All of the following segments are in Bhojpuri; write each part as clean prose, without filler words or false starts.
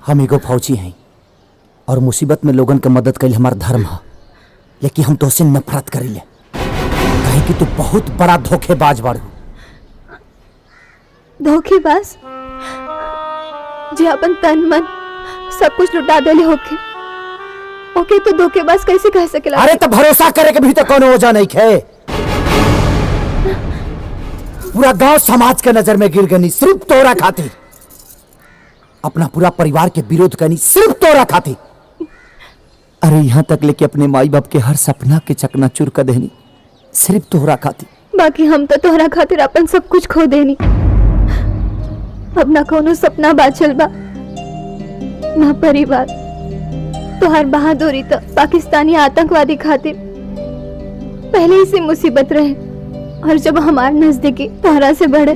हम एगो फौजी हैं और मुसीबत में लोगन के मदद कईल हमार धर्म है, लेकिन हम तो से नफरत करीले कहे कि तू बहुत बड़ा धोखेबाज बाड़ू। धोखेबाज जे अपन तन मन सब कुछ लुटा देले होके ओके तो धोखेबाज कैसे कह सकेला? अरे तो भरोसा करे के भी तो कोनो वजह नहीं खे। पूरा गांव समाज के नजर में गिर गनी सिर्फ तोरा खातिर, अपना पूरा परिवार के विरोध करनी सिर्फ तोरा खातिर। अरे यहाँ तक लेके अपने माई बाप के हर सपना के चकनाचूर कर देनी सिर्फ तोहरा खातिर। बाकी हम तो तोहरा खातिर अपन सब कुछ खो देनी। अब ना कोनो सपना बाचल बा ना परिवार। तोहर बहादुरी तो पाकिस्तानी आतंकवादी खातिर पहले ही से मुसीबत रहे, और जब हमार नजदीकी तोहरा से बढ़े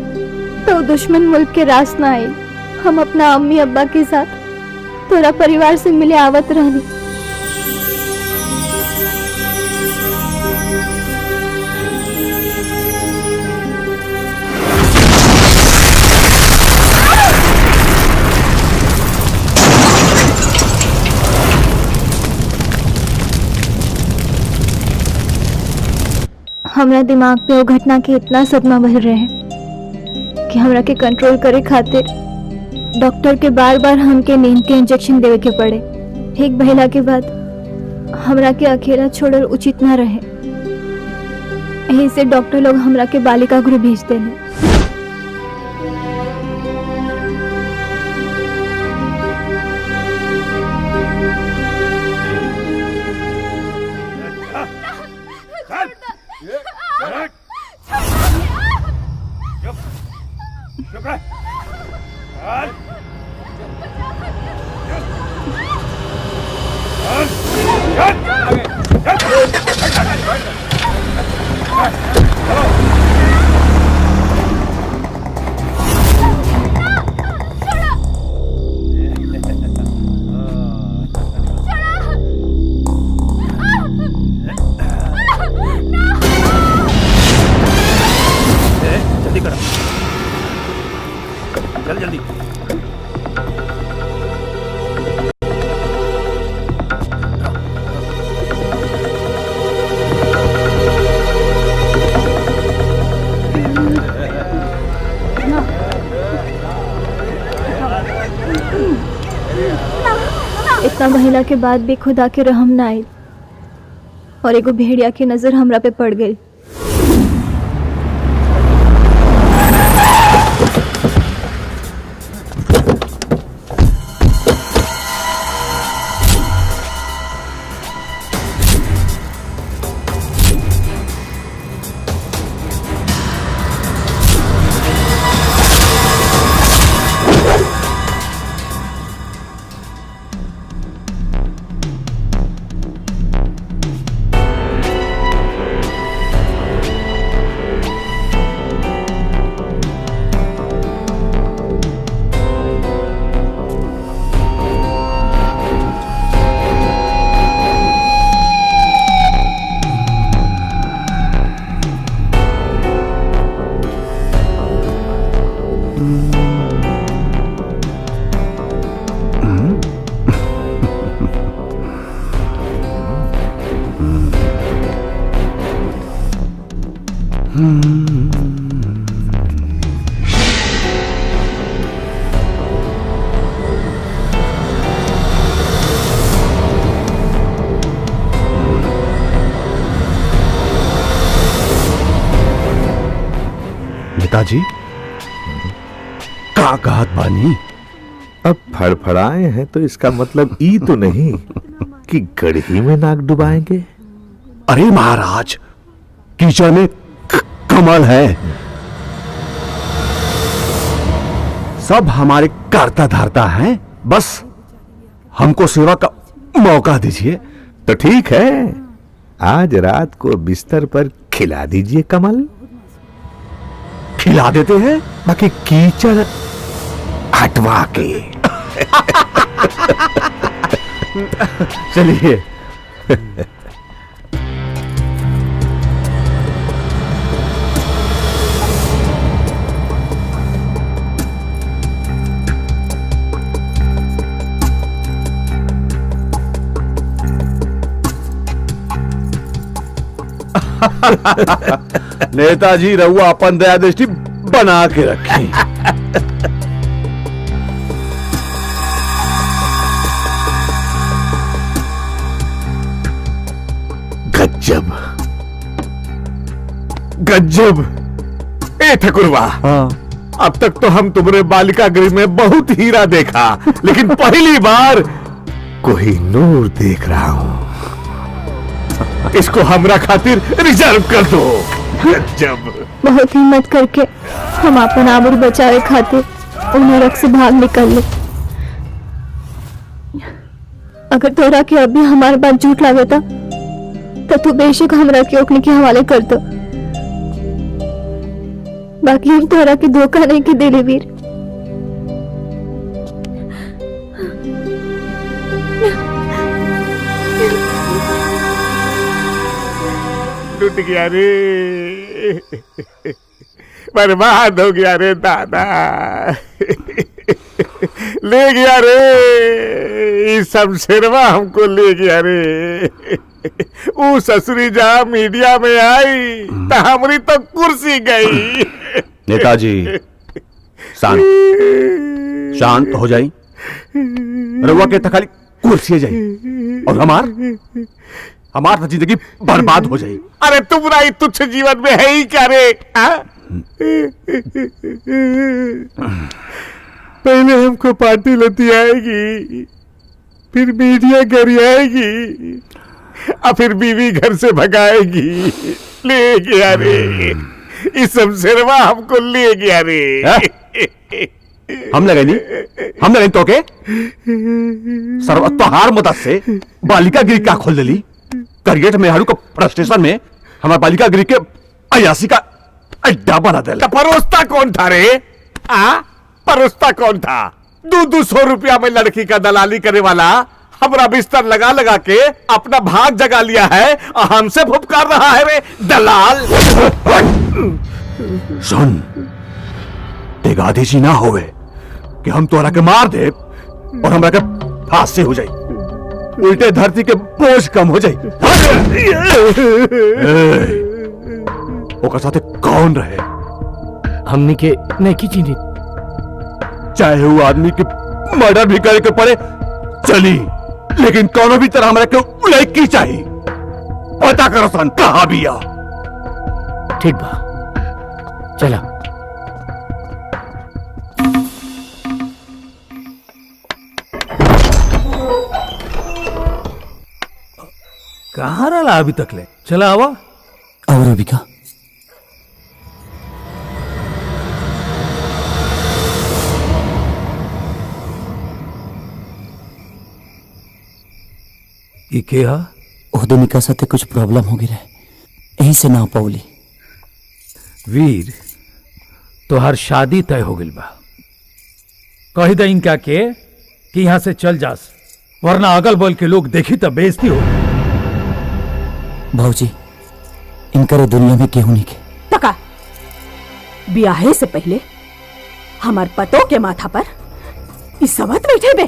तो दुश्मन मुल्क के रास ना आई। हम अपना अम्मी अब्बा के साथ तोरा परिवार से मिले आवत रहनी। हमरा दिमाग पे वो घटना के इतना सदमा भर रहे हैं कि हमरा के कंट्रोल करे खातिर डॉक्टर के बार बार हमके नींद के इंजेक्शन देवे के पड़े। ठीक भइला के बाद हमरा के अकेला छोड़ल उचित ना रहे, यही से डॉक्टर लोग हमरा के बालिका गृह भेज देले। इतना महिला के बाद भी खुदा के रहम ना आई और एगो भेड़िया की नजर हमरा पे पड़ गई। पिताजी का कहत बानी? अब फड़फड़ाए हैं तो इसका मतलब ई तो नहीं कि गढ़ी में नाक डुबाएंगे। अरे महाराज, कीचड़ में कमल है। सब हमारे करता धरता है, बस हमको सेवा का मौका दीजिए। तो ठीक है, आज रात को बिस्तर पर खिला दीजिए कमल। खिला देते हैं, बाकी कीचड़ हटवा के। चलिए। नेताजी रहुआ अपन दया दृष्टि बना के रखी। गज्जब गज्जब। ए ठकुरवा, अब तक तो हम तुम्हारे बालिका गृह में बहुत हीरा देखा, लेकिन पहली बार कोई नूर देख रहा हूं। इसको हमरा खातिर रिजर्व कर दो। गज्जब। बहुत हिम्मत करके हम अपन आबरू बचावे खातिर उन नरक से भाग निकल ले। अगर तोरा के अभी हमारे बात झूठ लागता तो तू बेशक हमरा के ओकने के हवाले कर दो। बाकी हम तोरा के धोखा नहीं के देले वीर। टूट गया रे, बर्बाद हो गया रे दादा। ले गया रे, इस शमशेरवा हमको ले गया रे। वो ससुरी जहां मीडिया में आई तो हमारी तो कुर्सी गई। नेताजी शांत शांत हो जाई। रउआ के तखाली कुर्सी जाई और हमार तो जिंदगी बर्बाद हो जाई। अरे तुम्हारा ही तुच्छ जीवन में है ही क्या रे? पहले हमको पार्टी लती आएगी, फिर मीडिया घर आएगी, और फिर बीवी घर से भगाएगी। ले गया रे, इस शमशेरवा हमको ले गया रे। हम लगे तो के सर्वत्वहार मदद से बालिका गृह क्या खोल दिली। करगेट में हरू को फ्रस्ट्रेशन में हमारे बालिका गृह के अयासी का अड्डा बना दिला। परोसता कौन था रे? परोसता कौन था? 200 रुपया में लड़की का दलाली करने वाला हमारा बिस्तर लगा लगा के अपना भाग जगा लिया है और हमसे फुफकार रहा है रे दलाल। सुन, तेगा आदेशी ना होवे कि हम तोरा के मार दे और हमरा के फांस से हो जाई। उल्टे धरती के बोझ कम हो जाई। ओकर साथे कौन रहे? हमनी के नहीं की चीनी। चाहे वो आदमी के मर्डर भी करे के पड़े चली, लेकिन कोनो भी तरह हमरा के लड़की चाहिए। पता करो सन कहां बिया। ठीक बा, चला। कहाँ रहा अभी तक ले? चला आवा। और रविका ये क्या? ओहदनिका साथे कुछ प्रॉब्लम हो गई रहे, यही से ना पौली। वीर, तोहार शादी तय हो गई बा। कही द इनका के कि यहां से चल जास, वरना अगल बगल के लोग देखी तो बेइज्जती हो। भाऊजी, इनकर दुनिया में केहू नहीं के। टका ब्याहे से पहले हमार पतो के माथा पर इस सवत बैठे बे।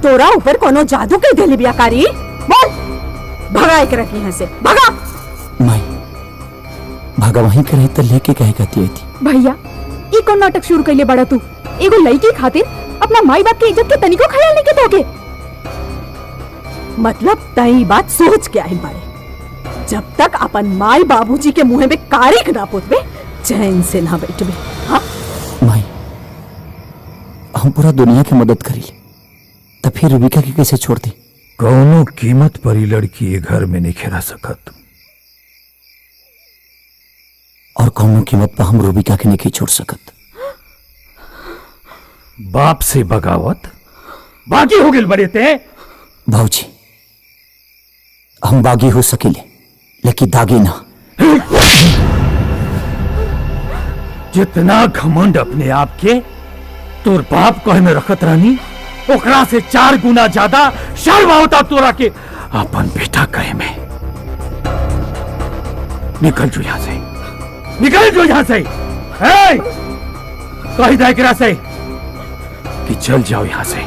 तोरा ऊपर कोनो जादू के देली ब्याकारी। बोल, भगा एक रखी यहाँ से, भगा। माई भागा वहीं करे तो लेके कहे कहती थी। भैया, ये कौन नाटक शुरू कर ले बड़ा तू? एगो लड़की खातिर अपना माई बाप की इज्जत के तनिको ख्याल नहीं के तोके। मतलब तई बात सोच के आई बारे। जब तक अपन माई बाबूजी के मुंह में कारिक ना पोतबे, चैन से ना बैठबे। हाँ माई, हम पूरा दुनिया की मदद करी तो फिर रूबिका की कैसे छोड़ दी? कौनो कीमत पर ही लड़की ये घर में नहीं खेरा सकत। और कौनो कीमत पर हम रूबिका के नहीं छोड़ सकत। बाप से बगावत बाकी हो गई बड़े ते। भाऊजी, हम बागी हो सकेले लेकिन दागी ना। जितना घमंड अपने आप के तोर बाप कहे में रखत रहनी, ओकरा से 4 गुना ज्यादा शर्म होता तोरा के अपन बेटा कहे में। निकल जो यहां से, निकल जो यहां से। कही दे एकरा से कि चल जाओ यहां से।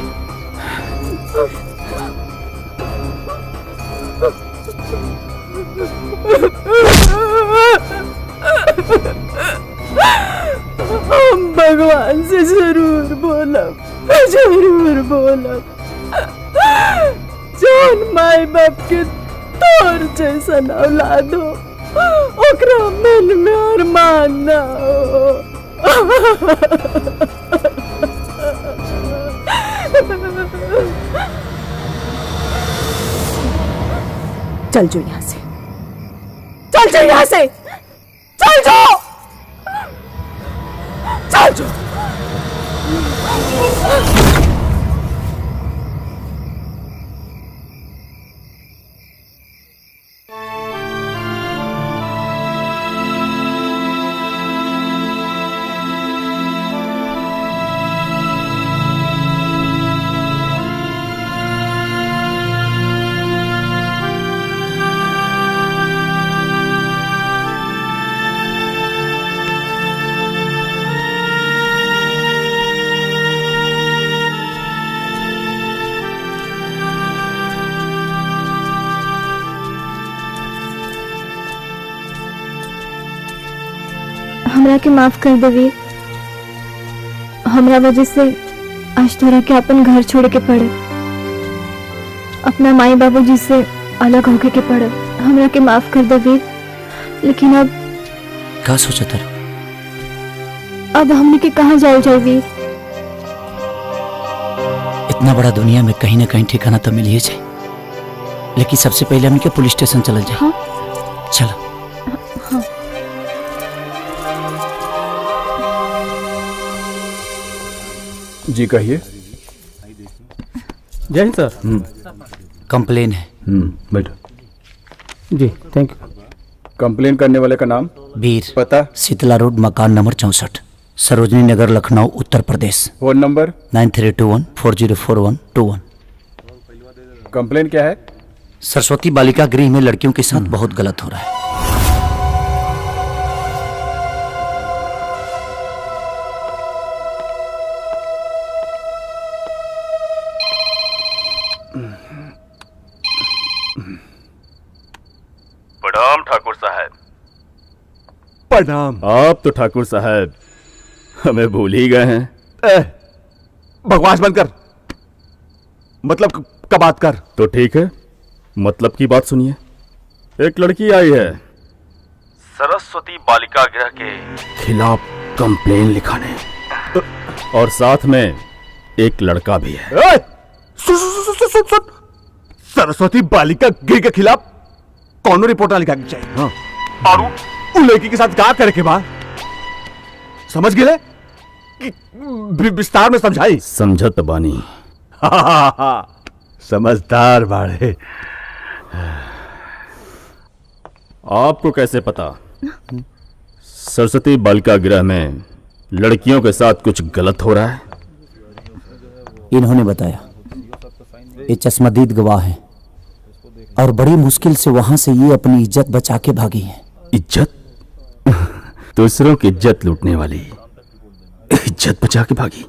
भगवान से जरूर बोलब, जरूर बोलब। जौन माई बाप के तोर जैसन औलाद हो, ओकरा मन में अरमान ना हो। चल जो यहाँ से, चल जो यहाँ से, चल जो, चल जो। हमरा के माफ कर दे वीर। हमरा वजह से आज तोरा के अपन घर छोड़ के पड़े, अपना माई बाबूजी से अलग होके के पड़े। हमरा के माफ कर दे वीर। लेकिन अब का सोचा तर? अब हमने के कहाँ जाए वीर? इतना बड़ा दुनिया में कहीं ना कहीं ठिकाना तो मिल ही जाए, लेकिन सबसे पहले हमने के पुलिस स्टेशन चल जाए। हाँ? चलो। जी कहिए। जय हिंद सर। कंप्लेन है। बैठो। जी थैंक यू। कंप्लेन करने वाले का नाम? वीर। पता? शीतला रोड, मकान number 64, Sarojini Nagar, Lucknow, Uttar Pradesh. Phone number? 9321404121। Complaint क्या है? सरस्वती बालिका गृह में लड़कियों के साथ बहुत गलत हो रहा है। प्रणाम ठाकुर साहब। प्रणाम। आप तो ठाकुर साहब हमें भूल ही गए हैं। बकवास बंद कर, मतलब का बात कर। तो ठीक है, मतलब की बात सुनिए। एक लड़की आई है सरस्वती बालिका गृह के खिलाफ कंप्लेन लिखाने, और साथ में एक लड़का भी है। सुन सुन सुन सुन सुन। सरस्वती बालिका गृह के खिलाफ कौन रिपोर्ट लिखा चाहिए? हाँ। और उन लड़की के साथ क्या करे के बाद समझ गए कि विस्तार में समझाई? समझत बानी। समझदार बाड़े। आपको कैसे पता सरस्वती बालिका गृह में लड़कियों के साथ कुछ गलत हो रहा है? इन्होंने बताया। ये चश्मदीद गवाह है और बड़ी मुश्किल से वहां से ये अपनी इज्जत बचा के भागी है। इज्जत? दूसरों की इज्जत लूटने वाली इज्जत बचा के भागी?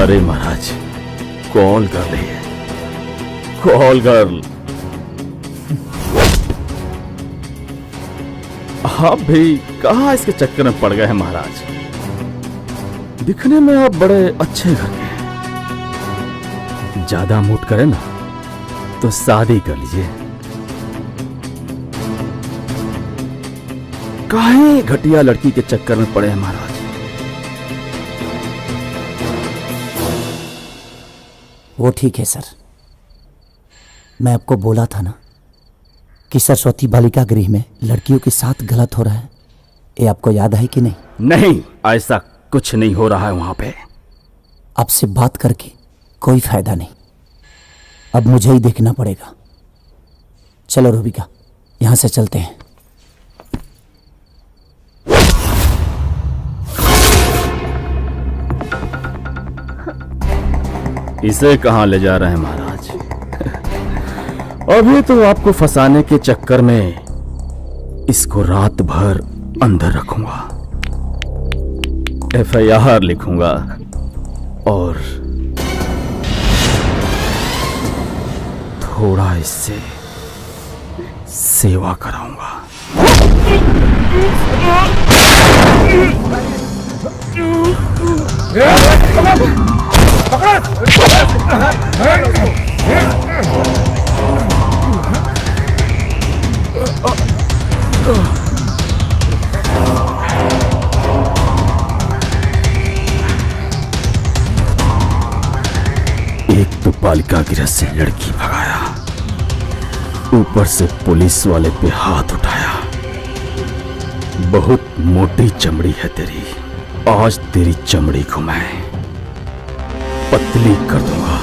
अरे महाराज, कॉल कर रही है, कॉल गर्ल। आप भी कहाँ इसके चक्कर में पड़ गए हैं महाराज? दिखने में आप बड़े अच्छे घर के हैं, ज्यादा मूड करे ना तो शादी कर लीजिए। काहे घटिया लड़की के चक्कर में पड़े हैं महाराज? वो ठीक है सर, मैं आपको बोला था ना कि सरस्वती बालिका गृह में लड़कियों के साथ गलत हो रहा है। ये आपको याद है कि नहीं? नहीं, ऐसा कुछ नहीं हो रहा है वहां पे। आपसे बात करके कोई फायदा नहीं, अब मुझे ही देखना पड़ेगा। चलो रूबिका, यहां से चलते हैं। इसे कहां ले जा रहे हैं महाराज? अभी तो आपको फंसाने के चक्कर में इसको रात भर अंदर रखूंगा, FIR लिखूंगा और थोड़ा इससे सेवा कराऊंगा। एक तो बालिका गृह से लड़की भगाया, ऊपर से पुलिस वाले पे हाथ उठाया। बहुत मोटी चमड़ी है तेरी, आज तेरी चमड़ी को मैं पतली कर दूंगा।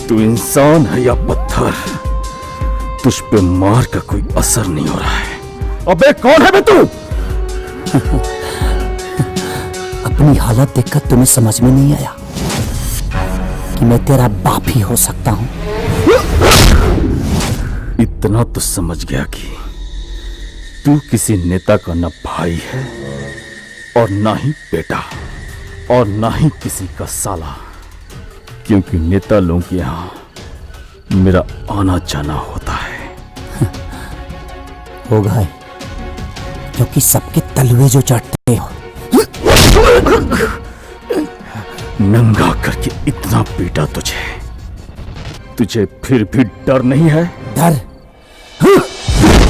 तू इंसान है या पत्थर, तुझ पे मार का कोई असर नहीं हो रहा है। अबे कौन है बे तू? अपनी हालत देखकर तुम्हें समझ में नहीं आया कि मैं तेरा बाप ही हो सकता हूं? इतना तो समझ गया कि तू किसी नेता का न भाई है और ना ही बेटा और ना ही किसी का साला, क्योंकि नेता लोगों के यहां मेरा आना जाना होता है। होगा है, क्योंकि सबके तलवे जो चढ़ते हो। नंगा करके इतना पीटा तुझे फिर भी डर नहीं है? डर?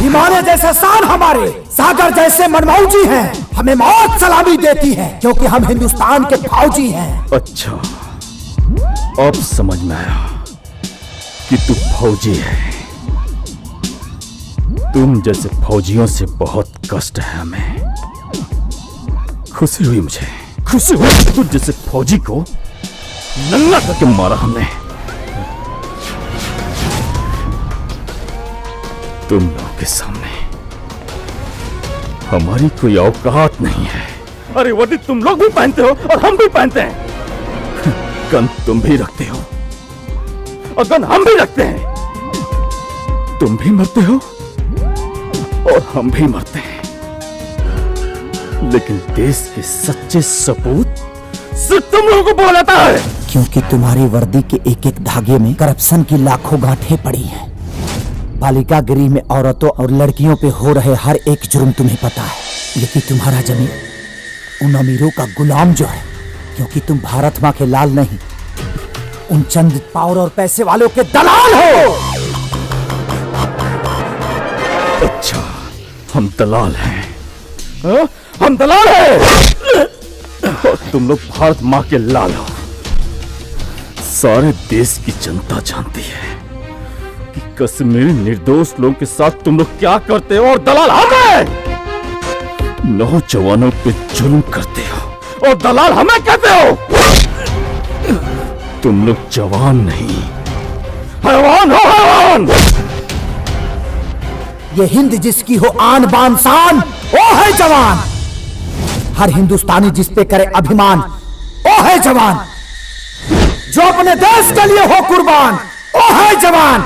हिमालय जैसे शान हमारे, सागर जैसे मनमौजी हैं, हमें मौत सलामी देती है, क्योंकि हम हिंदुस्तान के फौजी हैं। अच्छा, अब समझ में आया कि तू फौजी है। तुम जैसे फौजियों से बहुत कष्ट है हमें। खुशी हुई मुझे, खुशी हुई कि तुझ जैसे फौजी को नंगा करके मारा हमने। तुम लोगों के सामने हमारी कोई औकात नहीं है। अरे वर्दी तुम लोग भी पहनते हो और हम भी पहनते हैं। गन तुम भी रखते हो और गन हम भी रखते हैं। तुम भी मरते हो और हम भी मरते हैं, लेकिन देश के सच्चे सपूत सिर्फ तुम लोगों को बोलाता है, क्योंकि तुम्हारी वर्दी के एक एक धागे में करप्शन की लाखों गांठें पड़ी हैं। बालिका गृह में औरतों और लड़कियों पे हो रहे हर एक जुर्म तुम्हें पता है, लेकिन तुम्हारा जमीन उन अमीरों का गुलाम जो है, क्योंकि तुम भारत माँ के लाल नहीं, उन चंद पावर और पैसे वालों के दलाल हो। अच्छा, हम दलाल हैं? हाँ? हम दलाल हैं और तुम लोग भारत माँ के लाल हो। सारे देश की जनता जानती है कि कश्मीरी निर्दोष लोगों के साथ तुम लोग क्या करते हो, और दलाल हमें नौजवानों पे जुल्म करते हो और दलाल हमें कहते हो। तुम लोग जवान नहीं, हैवान हो, हैवान। ये हिंद जिसकी हो आन बान शान, वो है जवान। हर हिंदुस्तानी जिस पे करे अभिमान, वो है जवान। जो अपने देश के लिए हो कुर्बान, वो है जवान।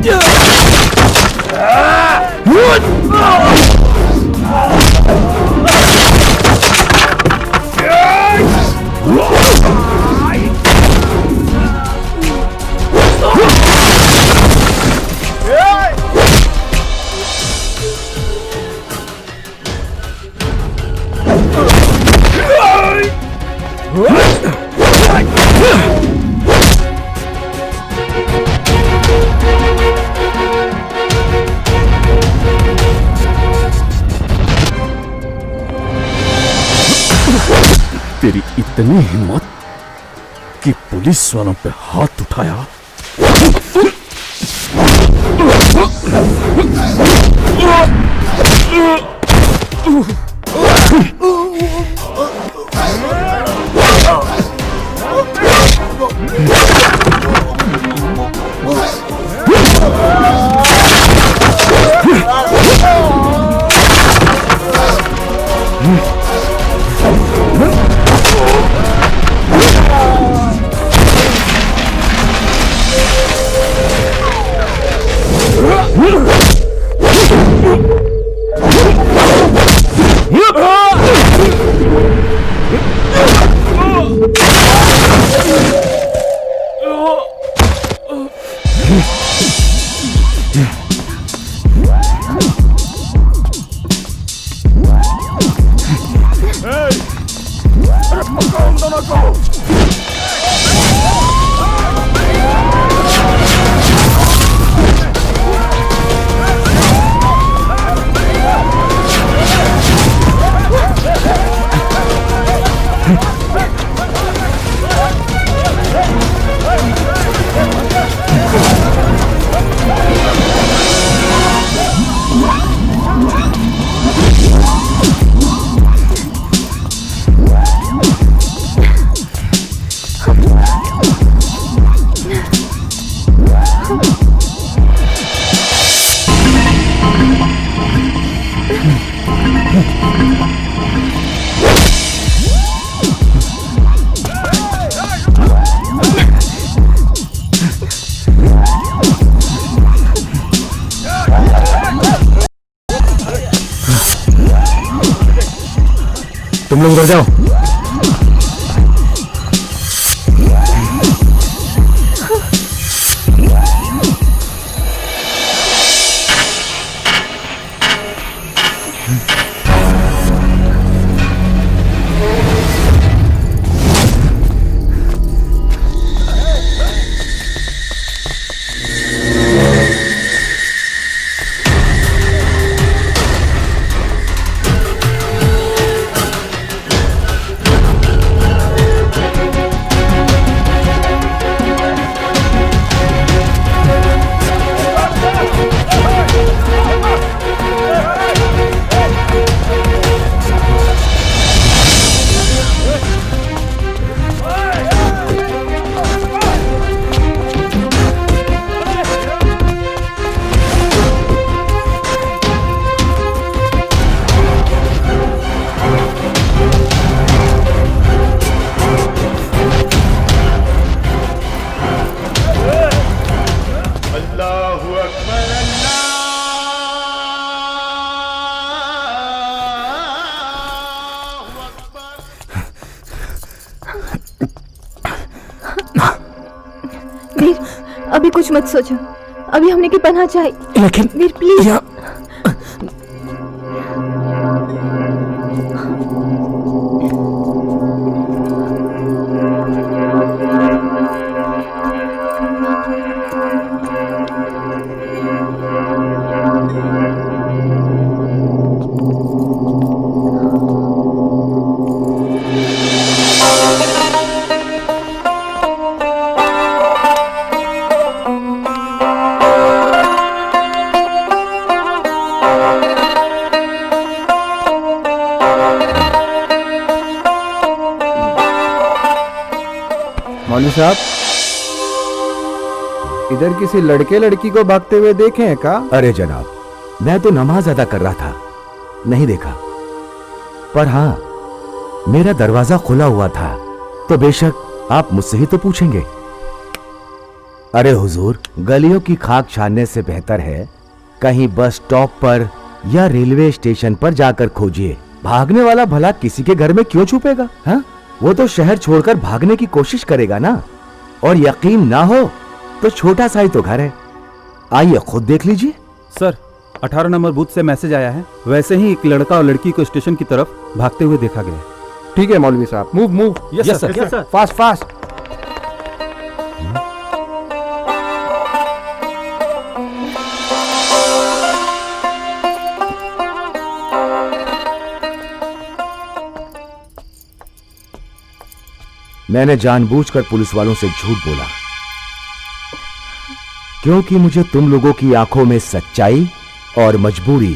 Yeah! तेरी इतनी हिम्मत कि पुलिस वालों पे हाथ उठाया। तुम लोग उधर जाओ। वीर, अभी कुछ मत सोचो। अभी हमने की पनाह चाहिए। लेकिन वीर प्लीज। मौलवी साहब, इधर किसी लड़के लड़की को भागते हुए देखे हैं का? अरे जनाब, मैं तो नमाज अदा कर रहा था, नहीं देखा। पर हाँ, मेरा दरवाजा खुला हुआ था, तो बेशक आप मुझसे ही तो पूछेंगे। अरे हुजूर, गलियों की खाक छानने से बेहतर है कहीं बस स्टॉप पर या रेलवे स्टेशन पर जाकर खोजिए। भागने वाला भला किसी के घर में क्यों छुपेगा? हाँ, वो तो शहर छोड़कर भागने की कोशिश करेगा ना। और यकीन ना हो तो छोटा सा ही तो घर है, आइए खुद देख लीजिए। सर, 18 नंबर बूथ से मैसेज आया है। वैसे ही एक लड़का और लड़की को स्टेशन की तरफ भागते हुए देखा गया। ठीक है मौलवी साहब, move move. Yes sir. Fast fast. मैंने जानबूझकर पुलिस वालों से झूठ बोला, क्योंकि मुझे तुम लोगों की आंखों में सच्चाई और मजबूरी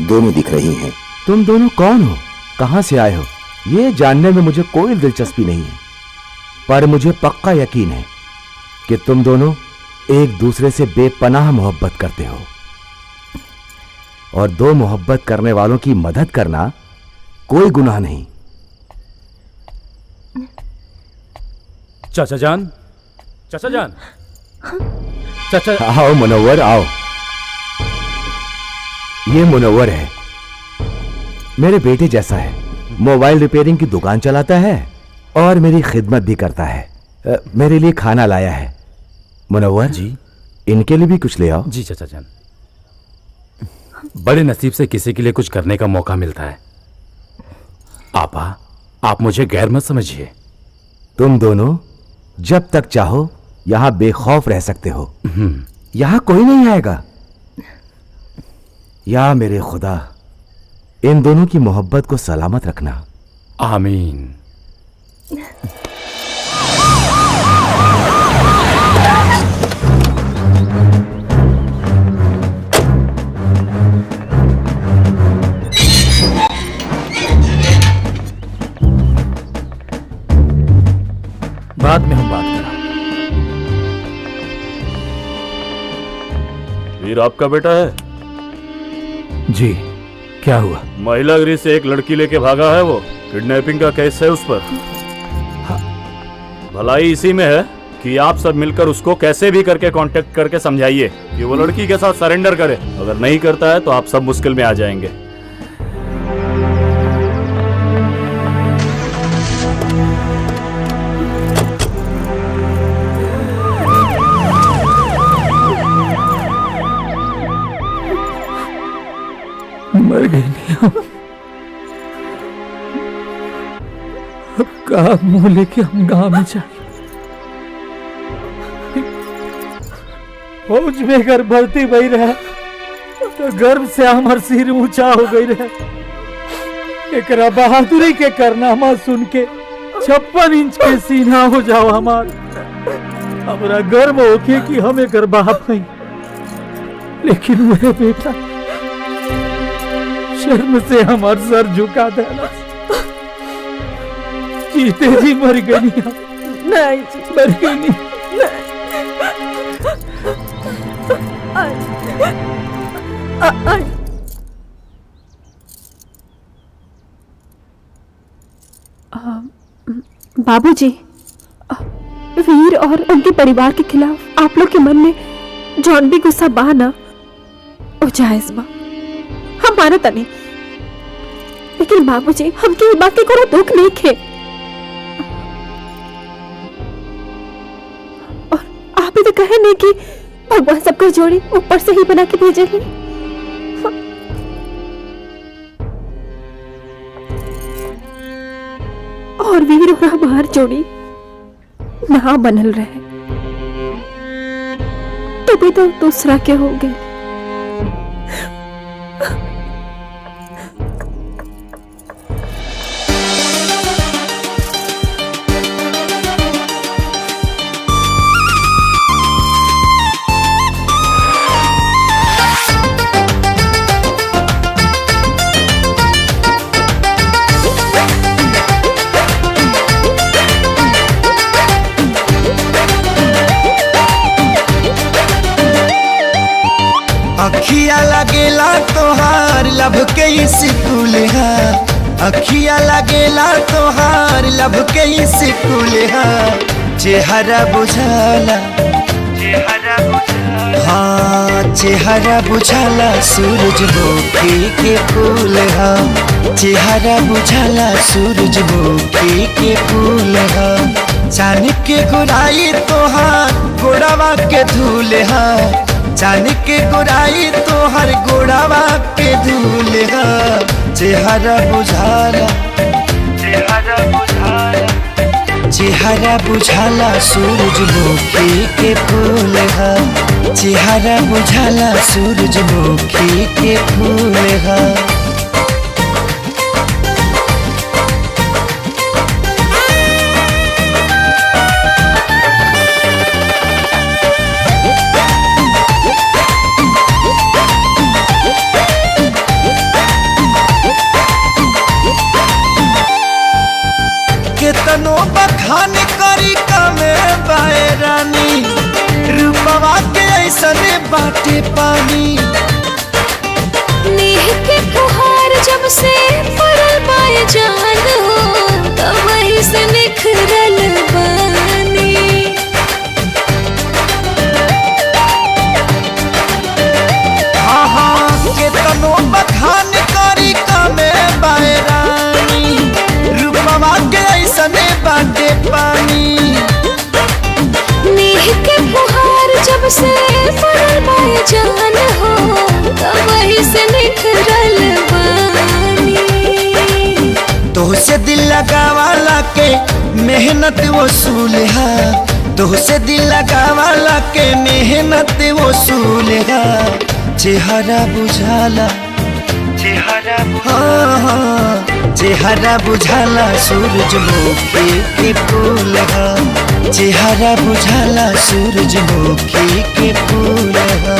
दोनों दिख रही हैं। तुम दोनों कौन हो, कहां से आए हो, यह जानने में मुझे कोई दिलचस्पी नहीं है, पर मुझे पक्का यकीन है कि तुम दोनों एक दूसरे से बेपनाह मोहब्बत करते हो, और दो मोहब्बत करने वालों की मदद करना कोई गुनाह नहीं। चाचा जान, चाचा जान, चाचा। आओ मुनव्वर, आओ। ये मुनव्वर है, मेरे बेटे जैसा है। मोबाइल रिपेयरिंग की दुकान चलाता है और मेरी खिदमत भी करता है। मेरे लिए खाना लाया है। मुनव्वर जी, इनके लिए भी कुछ ले आओ। जी चाचा जान। बड़े नसीब से किसी के लिए कुछ करने का मौका मिलता है। आपा, आप मुझे गैर मत समझिए। तुम दोनों जब तक चाहो यहां बेखौफ रह सकते हो। यहां कोई नहीं आएगा। या मेरे खुदा, इन दोनों की मोहब्बत को सलामत रखना। आमीन। बाद में हम बात करें। वीर आपका बेटा है? जी, क्या हुआ? महिला गृह से एक लड़की लेके भागा है, वो किडनैपिंग का केस है उस पर। भलाई इसी में है कि आप सब मिलकर उसको कैसे भी करके कांटेक्ट करके समझाइए कि वो लड़की के साथ सरेंडर करे। अगर नहीं करता है तो आप सब मुश्किल में आ जाएंगे। मर गई नहीं हम। अब कहा मुंह लेके हम गांव में जाए। फौज में अगर भर्ती बही रहा तो गर्व से हमार सिर ऊंचा हो गई रहे। एकरा बहादुरी के कारनामा सुन के 56 इंच के सीना हो जाओ हमार। हमरा गर्व होके कि हम एक बाप नहीं, लेकिन वह बेटा शर्म से हमार सर झुका देना। जीते जी मर गई नहीं जी, मर गई नहीं। बाबूजी, वीर और उनके परिवार के खिलाफ आप लोग के मन में जौन भी गुस्सा बा ना, वो जायज बा, हम मानता नहीं। लेकिन बाबूजी, हमके बात के कोनो दुख नहीं खे, और आप भी तो कहे नहीं कि भगवान सबको जोड़ी ऊपर से ही बना के भेजेंगे। और वीर और हमार जोड़ी ना बनल रहे तो भी तो दूसरा के हो गए। अखिया लगेला तोहार लब के स्कूल है, अखिया लगेला तोहार लब के स्कूल है। चेहरा बुझाला, हाँ चेहरा बुझाला सूरजमुखी के फूल है। चेहरा बुझाला सूरजमुखी के फूल है। चांद के गोराई तोहार गोड़ावा के धूल है। चांद के गोराई तोहर गोड़ावा के धूल है। चेहरा बुझाला, चेहरा बुझाला, चेहरा बुझाला सूरजमुखी के फूल है। चेहरा बुझाला सूरजमुखी के फूल है। बखान करी कमे बाए रानी रूपवा के ऐसन बाटे पानी नेह के फुहार जब से पड़ल पाए जान हो तब वही से निखरल बानी हाँ हाँ केतनो बखान करी कमे बाए रानी रूपवा के ऐसन बाटे पानी नेह के फुहार जब से पड़ल पाए जान हो तब वही से निखरल बानी तोहसे दिल लगावाला के मेहनत वसूल है तोहसे दिल लगावाला के मेहनत वसूल है चेहरा बुझाला चेहरा बुझाला सूरजमुखी के फूल है चेहरा बुझाला सूरजमुखी के फूल है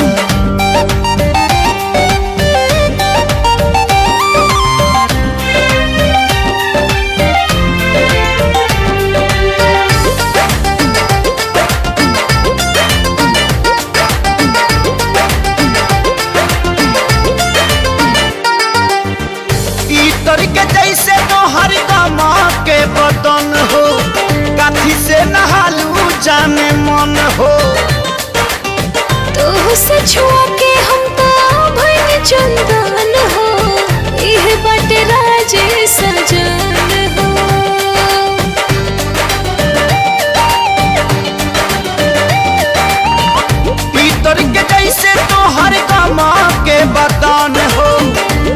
के जैसे तोहर गमा के बदन हो काठी से नहालू जाने मन हो तो से छुआ के हम तो भइल चंदन हो इह बाटे राजे सजन हो पीतर के जैसे तोहर गमा के बदन हो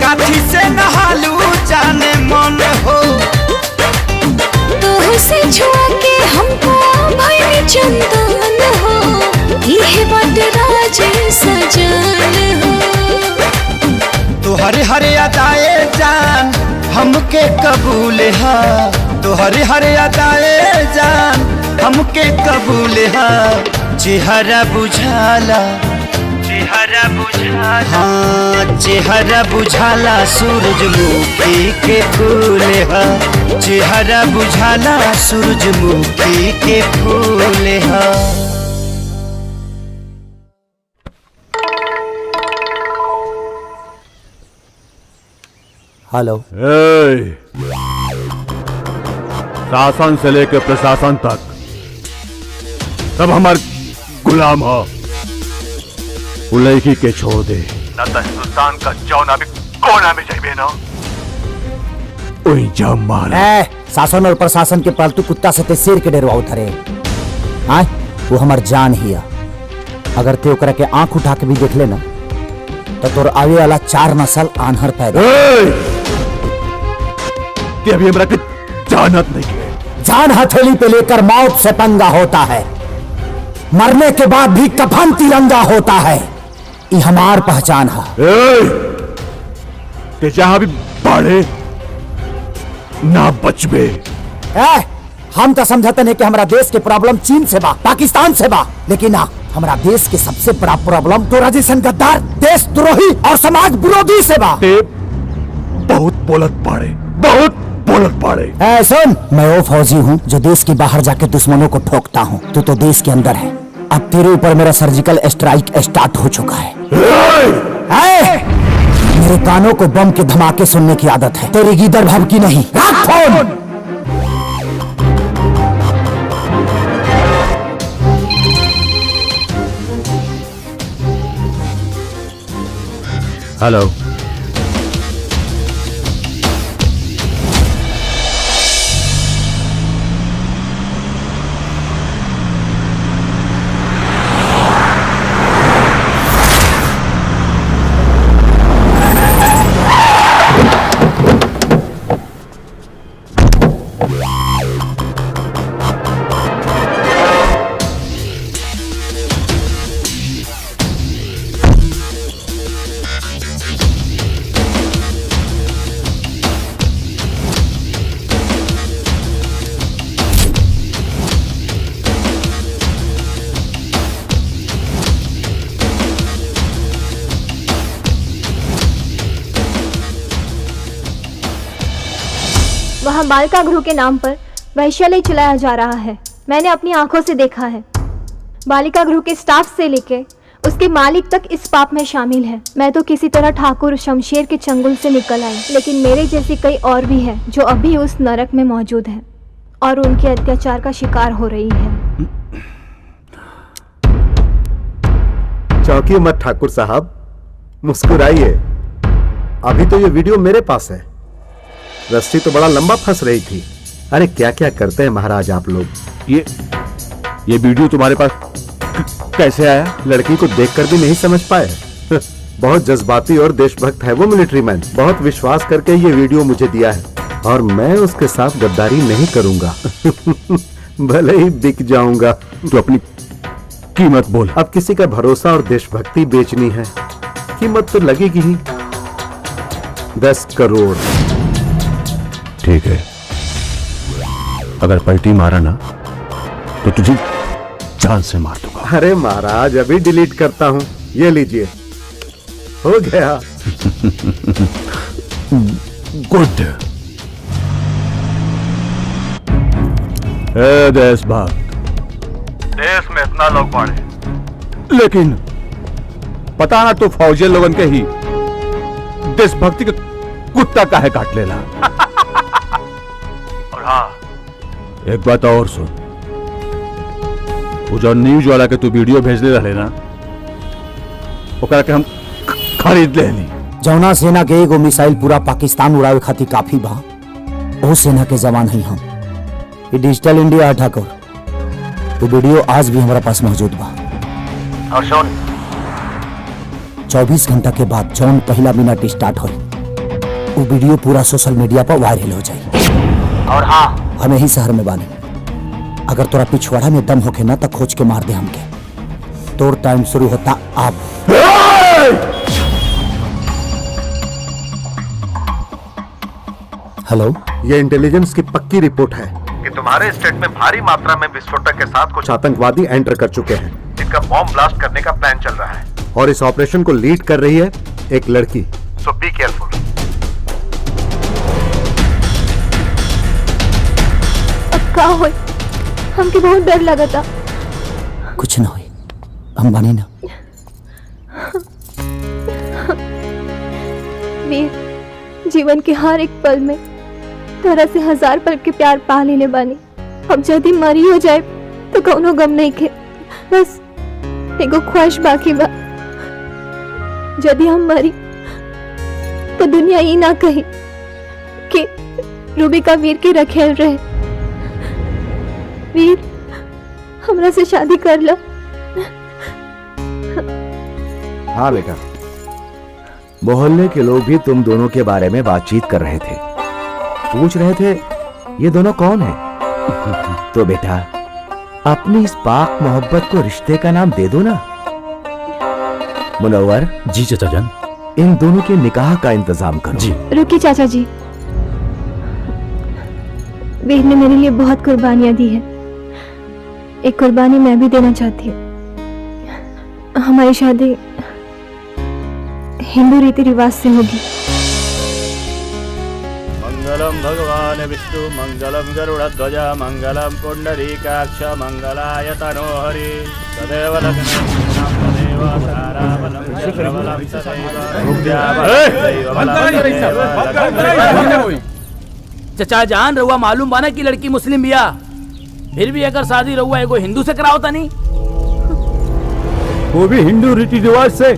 काठी से नहालू जाने मन हो तो से छुआ के हमको भइल चंदन हो इह बाटे राजे सजन हो तोहरे हरे अदाए जान हमके कबूल है तोहरे हरे अदाए जान हमके कबूल है चेहरा बुझाला हाँ चेहरा बुझाला सूरजमुखी के फूल है चेहरा बुझाला सूरजमुखी के फूल है हेलो शासन से लेकर प्रशासन तक सब हमार गुलाम हो लड़की के छोड़ दे न तो हिंदुस्तान का जौना भी कोना में जाइबे ना वही जम मार शासन और प्रशासन के पालतू कुत्ता से ते शेर के डेरवा उतरे हाँ वो हमार जान ही है अगर ते ओकरा के आंख उठा के भी देख ले ना तो तोर आवे वाला 4 नस्ल आन्हर पैदा ते अभी हमरा के जानत नहीं है जान हथेली पे लेकर मौत से पंगा होता है मरने के बाद भी कफन तिरंगा होता है ये हमार पहचान है ते जहां भी बढ़े ना बचबे हम तो समझते हैं कि हमारा देश के प्रॉब्लम चीन से बा पाकिस्तान से बा लेकिन ना हमारा देश के सबसे बड़ा प्रॉब्लम तो राजस्थान गद्दार देशद्रोही और समाज विरोधी से बा बहुत बोलत पड़े सुन मैं वो फौजी हूँ जो देश के बाहर जाके दुश्मनों को ठोकता हूँ तू तो देश के अंदर है अब तेरे ऊपर मेरा सर्जिकल स्ट्राइक स्टार्ट हो चुका है मेरे कानों को बम के धमाके सुनने की आदत है तेरी गीदड़ भभकी नहीं रख फोन हेलो वहाँ बालिका गृह के नाम पर वैश्यालय चलाया जा रहा है। मैंने अपनी आंखों से देखा है। बालिका गृह के स्टाफ से लेके उसके मालिक तक इस पाप में शामिल है। मैं तो किसी तरह ठाकुर शमशेर के चंगुल से निकल आई, लेकिन मेरे जैसे कई और भी हैं जो अभी उस नरक में मौजूद हैं और उनके अत्याचार का शिकार हो रही है। चौंकिए मत ठाकुर साहब, मुस्कुराइए। अभी तो ये वीडियो मेरे पास है। रस्सी तो बड़ा लंबा फंस रही थी। अरे क्या क्या करते हैं महाराज आप लोग। ये वीडियो तुम्हारे पास कैसे आया? लड़की को देखकर भी नहीं समझ पाए? बहुत जज्बाती और देशभक्त है वो मिलिट्री मैन। बहुत विश्वास करके ये वीडियो मुझे दिया है और मैं उसके साथ गद्दारी नहीं करूंगा। भले ही बिक जाऊंगा। तो अपनी कीमत बोल। अब किसी का भरोसा और देशभक्ति बेचनी है, कीमत तो लगेगी ही। 10 करोड़। ठीक है, अगर पलटी मारा ना तो तुझे जान से मार दूंगा। अरे महाराज अभी डिलीट करता हूं, ये लीजिए। हो गया। गुड। देशभक्त, देश में इतना लोग बढ़े, लेकिन पता ना तो फौजी लोगन के ही देशभक्ति का कुत्ता काहे काट लेला। और हाँ, एक बात और सुन, वो जो न्यूज वाला के तू वीडियो भेजले रहे ना, ओकरा के हम खरीद लेनी। जौना सेना के एगो मिसाइल पूरा पाकिस्तान उड़ावे खातिर काफी बा, ओ सेना के जवान ही हम। ये डिजिटल इंडिया है ठाकुर, तो वीडियो आज भी हमारा पास मौजूद बा। और सुन, 24 घंटा के बाद जौन पहला मिनट स्टार्ट हो, वो वीडियो पूरा सोशल मीडिया पर वायरल हो जाए। और हाँ, हम यही शहर में बानी। अगर तोरा पिछवाड़ा में दम होके ना तो खोज के मार दे हमके। तोर टाइम शुरू होता अब। हेलो, ये इंटेलिजेंस की पक्की रिपोर्ट है कि तुम्हारे स्टेट में भारी मात्रा में विस्फोटक के साथ कुछ आतंकवादी एंटर कर चुके हैं। इनका बॉम्ब ब्लास्ट करने का प्लान चल रहा है। और इस ऑपरेशन को लीड कर रही है एक लड़की। सो बी केयरफुल। अब का होई? हमके बहुत डर लगा था। कुछ ना हुई, हम बानी ना। वीर, जीवन के हर एक पल में तरह से 1000 पल के प्यार पा लेले बानी। अब यदि मरी हो जाए तो कौनो गम नहीं के, बस एगो ख्वाहिश बाकी बा। यदि हम मरी तो दुनिया ये ना कही कि रूबी का वीर के रखेल रहे। वीर, हमरा से शादी कर लो। हाँ बेटा, मोहल्ले के लोग भी तुम दोनों के बारे में बातचीत कर रहे थे, पूछ रहे थे ये दोनों कौन है। तो बेटा, अपनी इस पाक मोहब्बत को रिश्ते का नाम दे दो ना। मुनव्वर। जी चाचा जान। इन दोनों के निकाह का इंतजाम करो। जी। रुकिए चाचा जी, वीर ने मेरे लिए बहुत कुर्बानियां दी है। एक कुर्बानी मैं भी देना चाहती हूँ। हमारी शादी हिंदू रीति रिवाज से होगी। मंगलम भगवान विष्णु, मंगलम गरुड़ध्वज, मंगलम पुंडरीकाक्ष, मंगलाय तनोहरि। सदैव तदेव ताराबलं चन्द्रबलं सदैव। चाचा जान, रहुआ मालूम बाना की लड़की मुस्लिम बिया, फिर भी अगर शादी रहुआ एगो हिंदू से कराओ तनी, वो भी हिंदू रीति रिवाज से।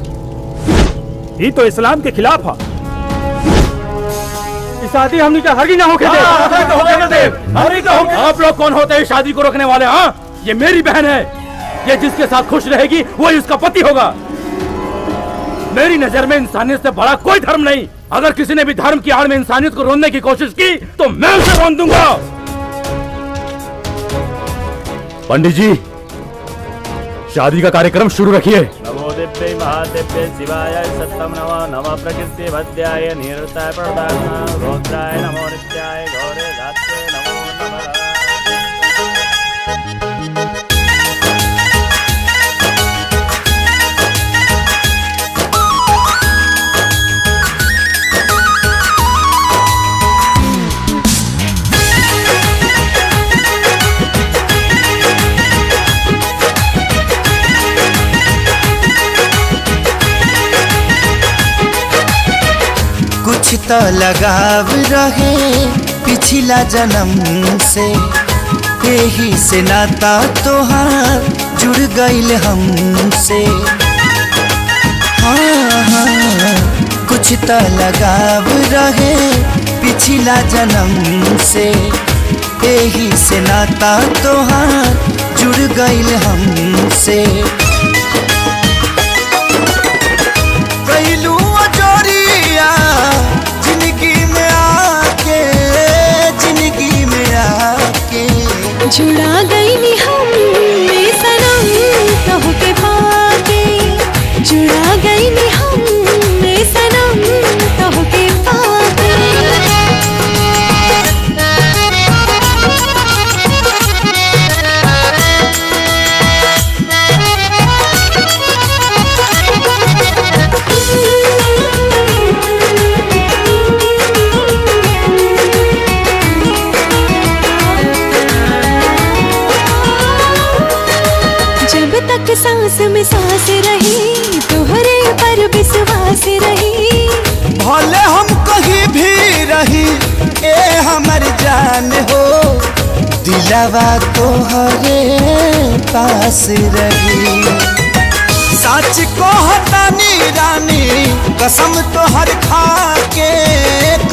ये तो इस्लाम के खिलाफ है। शादी हमने का हर ना होके दे। आप लोग कौन होते हैं शादी को रोकने वाले? हाँ, ये मेरी बहन है। ये जिसके साथ खुश रहेगी वही उसका पति होगा। मेरी नजर में इंसानियत से बड़ा कोई धर्म नहीं। अगर किसी ने भी धर्म की आड़ में इंसानियत को रोनने की कोशिश की तो मैं उसे रोन दूंगा। पंडित जी, शादी का कार्यक्रम शुरू रखिए। नमो दिव्यै महादिव्यै शिवाय सत्यम नमः। नमः प्रकृति भद्याय निरताय प्रदान रुद्राय नमो नित्याय गौरे रात्रे नमो नमः। तो लगाव रहे पिछला जन्म से, यही से नाता तोहार जुड़ गईल हमसे। हाँ हाँ कुछ तो लगाव रहे पिछला जन्म से, यही से नाता तोहार जुड़ गईल हमसे। कैलू अजोरिया जिंदगी में आके, जिंदगी में आके जुड़ा गई नी हम सनम तोहके पाके, जुड़ा गई नी हम सनम तोहके पाके। जब तक सांस में सांस रही तोहरे पर विश्वास रही, भले हम कहीं भी रही ए हमर जान हो, दिलवा तोहरे पास रही। सच कहतानी रानी कसम तोहर खाके,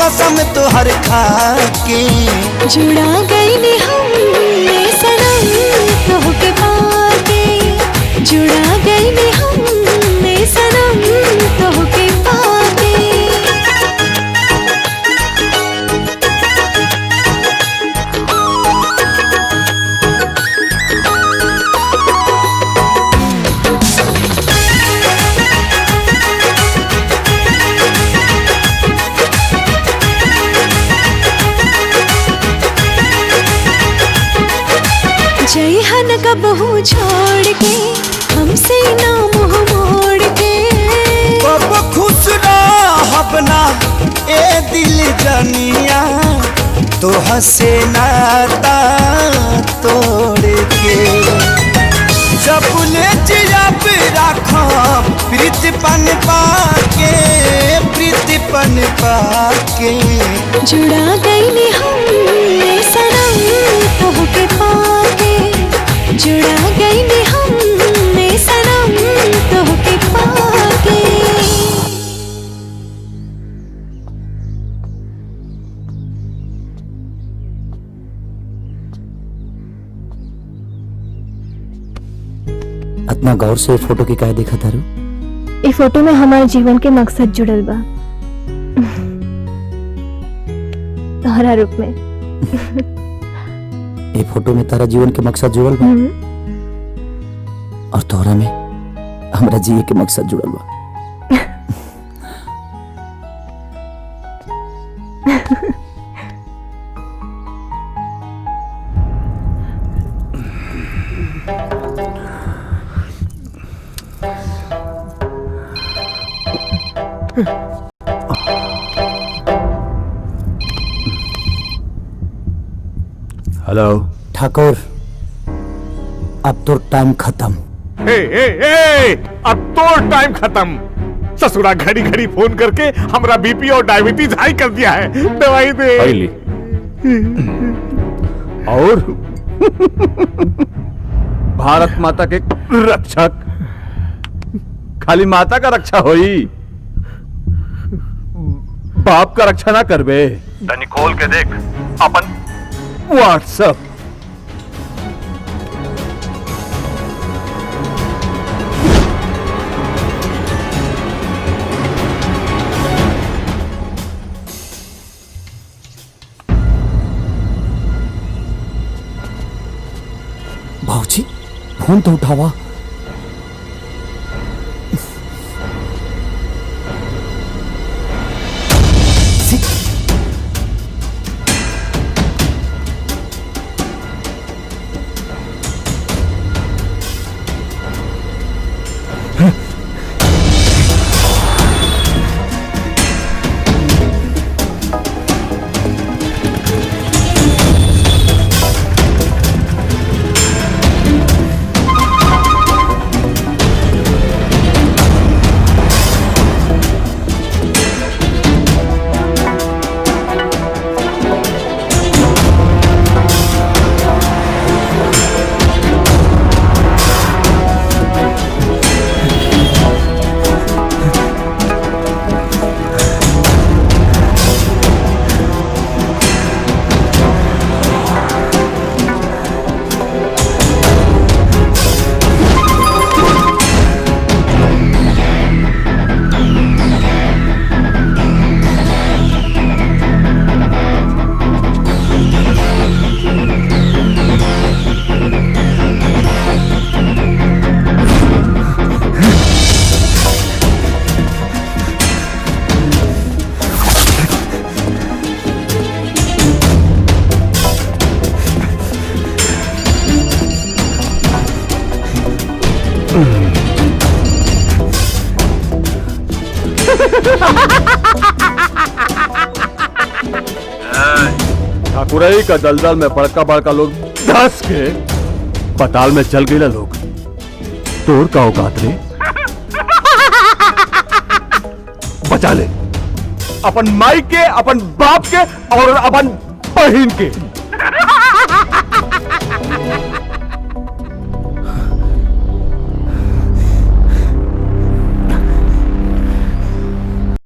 कसम तोहर खाके। जुड़ा गई नी हम सनम तोहके पाके, जुड़ा गई नी हम सनम तोहके पाके। जय हन कबहू छोड़ के हमसे ना मुँह मोड़ के, कब खुश रहब ना ए दिल जनिया तो हसे नाता तोड़ के। जब ले जियाब राखब प्रीतिपन पाके, प्रीतिपन पाके। जुड़ा गई नी हम सनम तोहके पाके, जुड़ा गई नी हम सनम तोहके पाके। इतना गौर से फोटो के काहे देखा तारू? इस फोटो में हमारे जीवन के मकसद जुड़ल बा, तोहरा रूप में। ये फोटो में तारा जीवन के मकसद जुड़ल बा और तोहरा में हमरा जिए के मकसद जुड़ल बा। हेलो ठाकुर, अब तो टाइम खत्म। अब तो टाइम खत्म। ससुरा घड़ी घड़ी फोन करके हमरा बीपी और डायबिटीज हाई कर दिया है, दवाई दे। और भारत माता के रक्षक खाली माता का रक्षा होई, बाप का रक्षा ना करबे। तनी खोल के देख अपन व्हाट्सएप। भाऊजी फोन तो उठावा। ठाकुरई का दलदल में बड़का बड़का लोग धस के पताल में चल गए लोग। तोड़ का औकात रे, बचा ले अपन माई के, अपन बाप के और अपन बहन के।